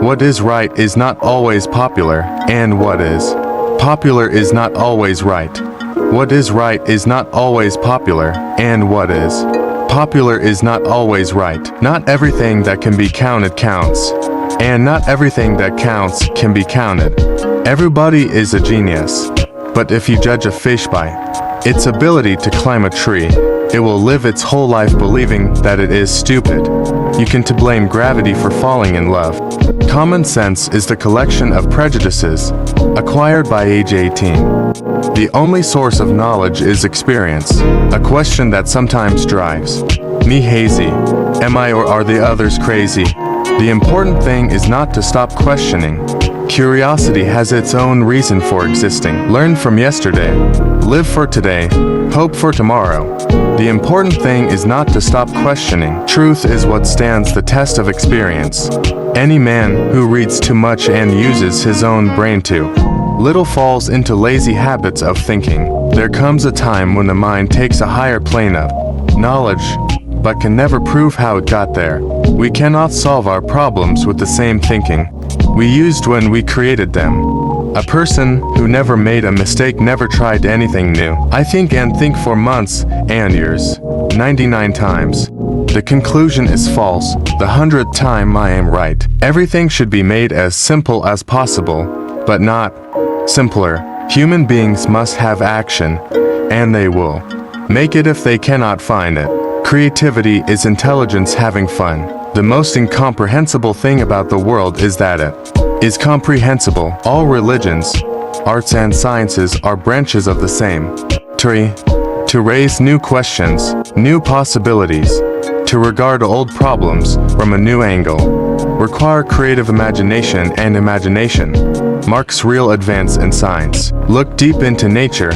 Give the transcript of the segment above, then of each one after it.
What is right is not always popular, and what is popular is not always right. What is right is not always popular, and what is popular is not always right. Not everything that can be counted counts, and not everything that counts can be counted. Everybody is a genius, but if you judge a fish by its ability to climb a tree, it will live its whole life believing that it is stupid. You can blame gravity for falling in love. Common sense is the collection of prejudices acquired by age 18. The only source of knowledge is experience, a question that sometimes drives me hazy. Am I or are the others crazy? The important thing is not to stop questioning. Curiosity has its own reason for existing. Learn from yesterday, live for today, hope for tomorrow. The important thing is not to stop questioning. Truth is what stands the test of experience. Any man who reads too much and uses his own brain too little falls into lazy habits of thinking. There comes a time when the mind takes a higher plane of knowledge, but can never prove how it got there. We cannot solve our problems with the same thinking we used when we created them. A person who never made a mistake never tried anything new. I think and think for months and years, 99 times. The conclusion is false. The 100th time I am right. Everything should be made as simple as possible, but not simpler. Human beings must have action, and they will make it if they cannot find it. Creativity is intelligence having fun. The most incomprehensible thing about the world is that it is comprehensible. All religions, arts and sciences are branches of the same tree. To raise new questions, new possibilities, to regard old problems from a new angle, require creative imagination, and imagination marks real advance in science. Look deep into nature,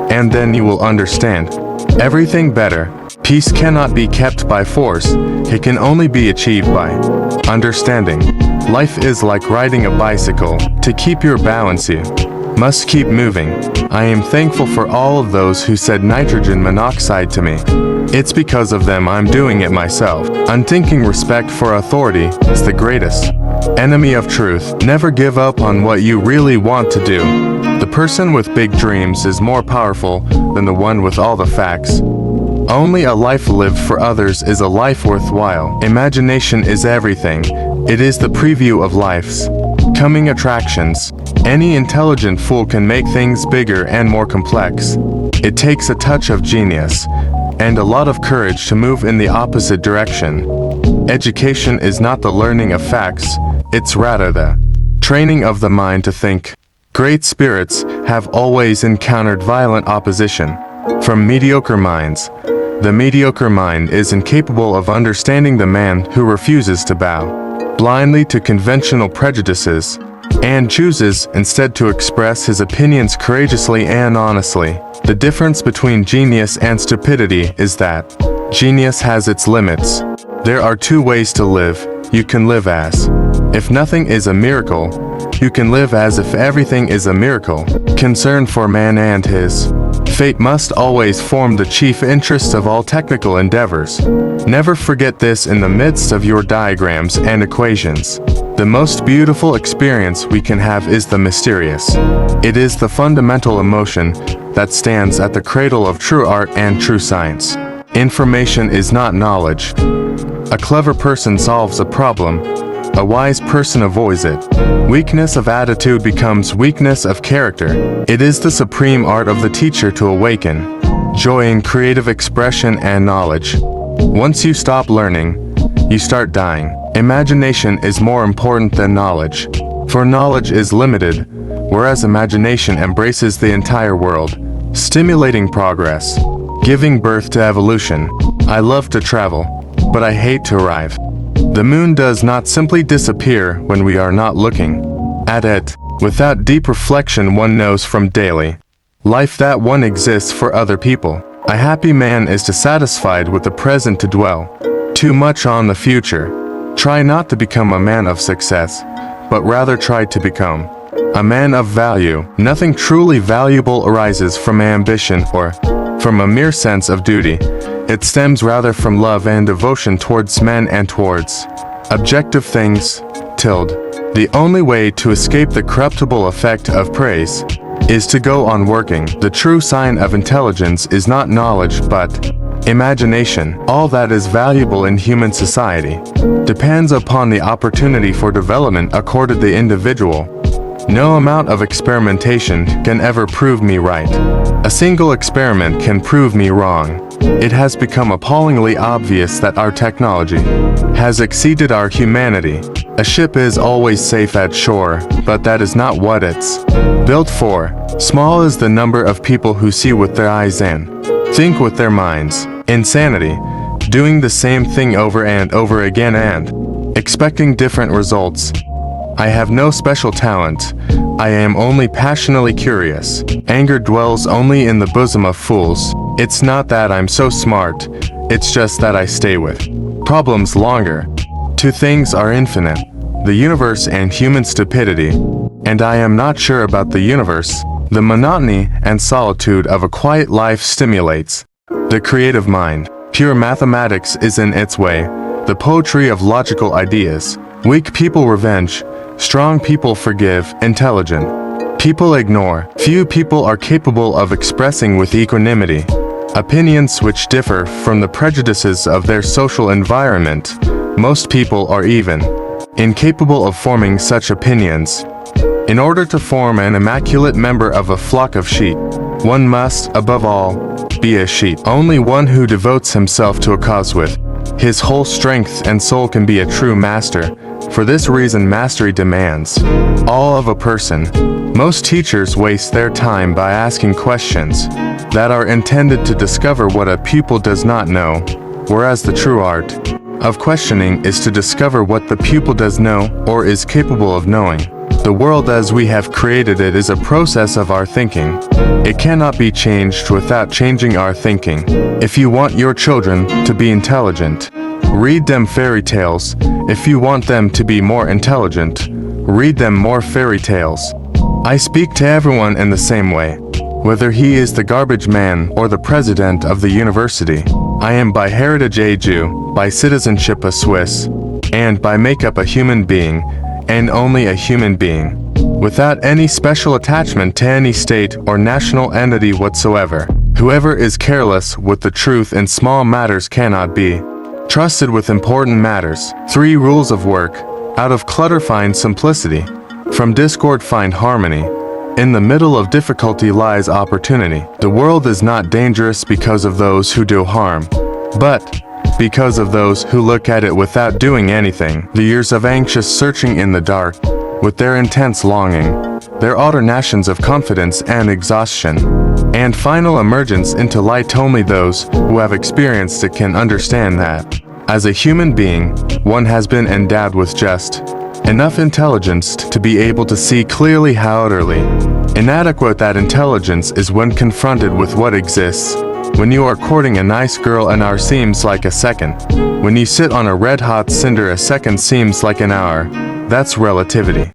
and then you will understand everything better. Peace cannot be kept by force, it can only be achieved by understanding. Life is like riding a bicycle. To keep your balance you must keep moving. I am thankful for all of those who said nitrogen monoxide to me. It's because of them I'm doing it myself. Unthinking respect for authority is the greatest enemy of truth. Never give up on what you really want to do. The person with big dreams is more powerful than the one with all the facts. Only a life lived for others is a life worthwhile. Imagination is everything. It is the preview of life's coming attractions. Any intelligent fool can make things bigger and more complex. It takes a touch of genius and a lot of courage to move in the opposite direction. Education is not the learning of facts, it's rather the training of the mind to think. Great spirits have always encountered violent opposition from mediocre minds. The mediocre mind is incapable of understanding the man who refuses to bow blindly to conventional prejudices and chooses instead to express his opinions courageously and honestly. The difference between genius and stupidity is that genius has its limits. There are two ways to live. You can live as if nothing is a miracle. You can live as if everything is a miracle. Concern for man and his fate must always form the chief interest of all technical endeavors. Never forget this in the midst of your diagrams and equations. The most beautiful experience we can have is the mysterious. It is the fundamental emotion that stands at the cradle of true art and true science. Information is not knowledge. A clever person solves a problem. A wise person avoids it. Weakness of attitude becomes weakness of character. It is the supreme art of the teacher to awaken joy in creative expression and knowledge. Once you stop learning, you start dying. Imagination is more important than knowledge, for knowledge is limited, whereas imagination embraces the entire world, stimulating progress, giving birth to evolution. I love to travel, but I hate to arrive. The moon does not simply disappear when we are not looking at it. Without deep reflection, one knows from daily life that one exists for other people. A happy man is dissatisfied with the present to dwell too much on the future. Try not to become a man of success, but rather try to become a man of value. Nothing truly valuable arises from ambition or from a mere sense of duty. It stems rather from love and devotion towards men and towards objective things. The only way to escape the corruptible effect of praise is to go on working. The true sign of intelligence is not knowledge but imagination. All that is valuable in human society depends upon the opportunity for development accorded the individual. No amount of experimentation can ever prove me right. A single experiment can prove me wrong. It has become appallingly obvious that our technology has exceeded our humanity. A ship is always safe at shore, but that is not what it's built for. Small is the number of people who see with their eyes and think with their minds. Insanity, doing the same thing over and over again and expecting different results. I have no special talent. I am only passionately curious. Anger dwells only in the bosom of fools. It's not that I'm so smart, it's just that I stay with problems longer. Two things are infinite, the universe and human stupidity. And I am not sure about the universe. The monotony and solitude of a quiet life stimulates the creative mind. Pure mathematics is in its way, the poetry of logical ideas. Weak people revenge, strong people forgive, intelligent people ignore. Few people are capable of expressing with equanimity opinions which differ from the prejudices of their social environment. Most people are even incapable of forming such opinions. In order to form an immaculate member of a flock of sheep, one must, above all, be a sheep. Only one who devotes himself to a cause with his whole strength and soul can be a true master. For this reason, mastery demands all of a person. Most teachers waste their time by asking questions that are intended to discover what a pupil does not know, whereas the true art of questioning is to discover what the pupil does know or is capable of knowing. The world as we have created it is a process of our thinking. It cannot be changed without changing our thinking. If you want your children to be intelligent, read them fairy tales. If you want them to be more intelligent, read them more fairy tales. I speak to everyone in the same way, whether he is the garbage man or the president of the university. I am by heritage a Jew, by citizenship a Swiss, and by makeup a human being, and only a human being, without any special attachment to any state or national entity whatsoever. Whoever is careless with the truth in small matters cannot be trusted with important matters. 3 rules of work. Out of clutter find simplicity. From discord find harmony. In the middle of difficulty lies opportunity. The world is not dangerous because of those who do harm, but because of those who look at it without doing anything. The years of anxious searching in the dark, with their intense longing, their alternations of confidence and exhaustion, and final emergence into light. Only those who have experienced it can understand that, as a human being, one has been endowed with just enough intelligence to be able to see clearly how utterly inadequate that intelligence is when confronted with what exists. When you are courting a nice girl, an hour seems like a second. When you sit on a red-hot cinder, a second seems like an hour. That's relativity.